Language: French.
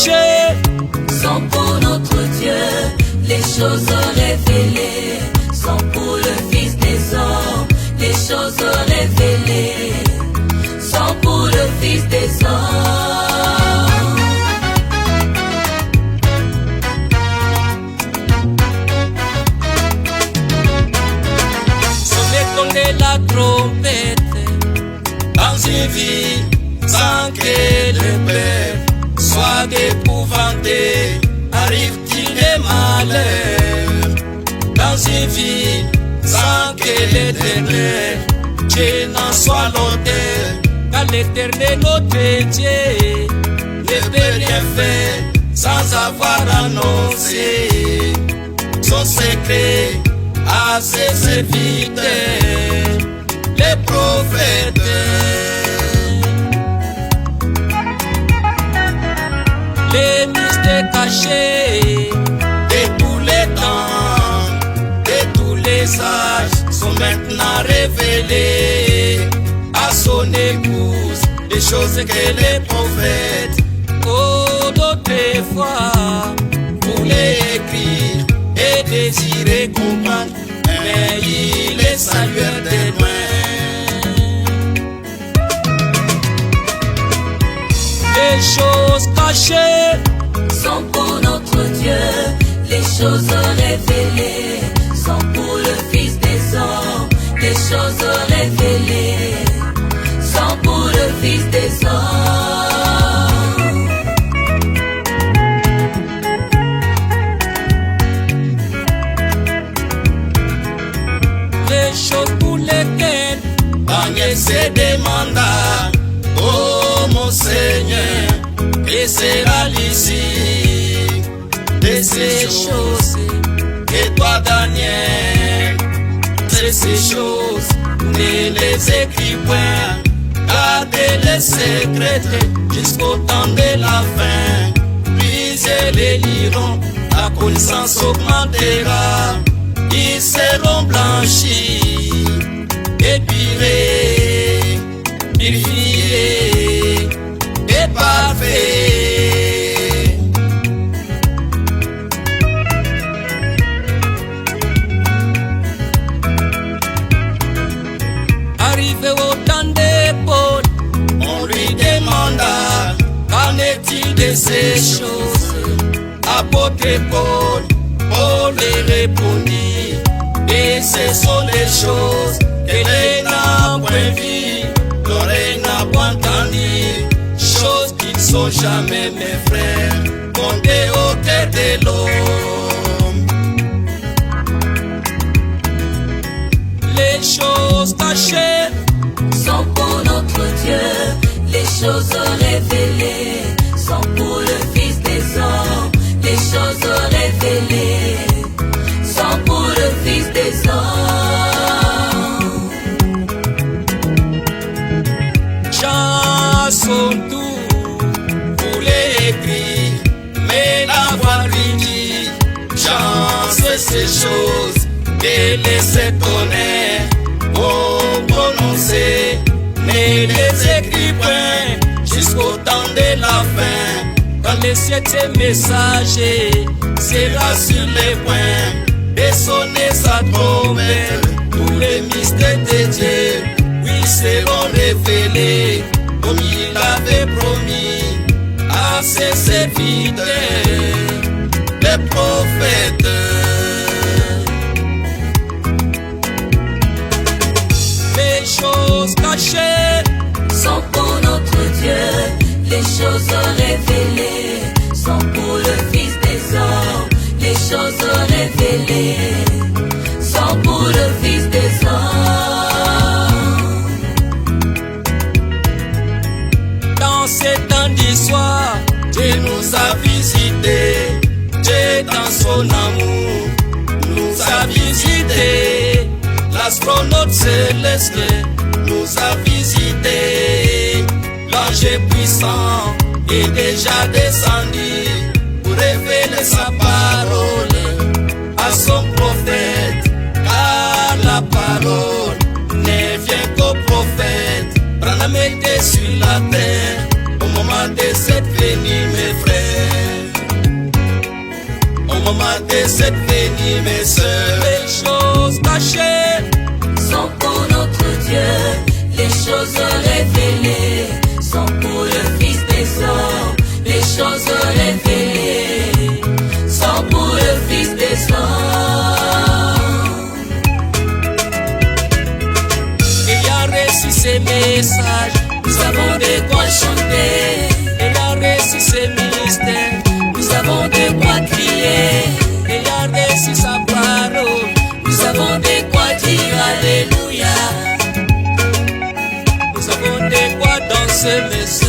cachées sont pour notre Dieu, les choses révélées sont pour le Fils des hommes, les choses révélées sont pour le Fils des hommes. Sonnez la trompette dans une vie sans que le Père soit épouvanté. Arrive-t-il des malheurs dans une vie sans que l'Éternel Dieu n'en soit l'auteur? Car l'Éternel notre Dieu ne peut rien faire sans avoir annoncé son secret à ses serviteurs, les prophètes. Les mystères cachés de tous les temps, de tous les âges sont maintenant révélés à son épouse, les choses que les prophètes, d'autrefois, voulaient écrire et désirer comprendre, mais il les saluèrent de loin. Les choses cachées sont pour notre Dieu, les choses révélées sont pour le Fils des hommes, les choses révélées sont pour le Fils des hommes. Les choses pour lesquelles Daniel se demanda: oh mon Seigneur, que sera l'issue de ces choses? Et toi, Daniel, ces choses, ne les écris point, gardez-les secrètes jusqu'au temps de la fin. Puis ils les liront, la connaissance augmentera, ils seront blanchis, épurés, purifiés et parfaits. Arrivé au temps de Paul, on lui demanda: qu'en est-il de ces choses? Apôtre Paul, Paul lui répondit: et ce sont les choses que l'œil n'a point vues, l'oreille n'a point entendu, choses qui ne sont jamais, mes frères, montées au cœur de l'homme. Les choses cachées sont pour notre Dieu, les choses révélées sont pour le Fils des hommes, les choses révélées sont pour le Fils des hommes. Jean son tour voulait écrire, mais l'avoir lui dit: Jean, c'est ces choses que les étonnaires ont prononcées, ne les écris point jusqu'au temps de la fin. Quand le septième messager sera sur les points de sonner sa trompette, tous les mystères de Dieu, oui, seront révélés, comme il avait promis à ses serviteurs, les prophètes. Les choses cachées sont pour notre Dieu, les choses révélées sont pour le Fils des hommes, les choses révélées sont pour le Fils des hommes. Dans ces temps d'histoire, Dieu nous a visités, Dieu dans son amour nous a visités. L'astronaute céleste nous a visités. L'ange puissant est déjà descendu pour révéler sa parole à son prophète, car la parole ne vient qu'au prophète. Prends la main sur la terre au moment de cette venue, mes frères. choses révélées sont pour le Fils des hommes. Les choses révélées sont pour le Fils des hommes. Il a reçu ses messages, nous avons de quoi chanter. Il a reçu ses mystères, nous avons de quoi crier. Il a reçu sa parole, nous avons de quoi dire Alléluia. Nous avons de quoi danser, mais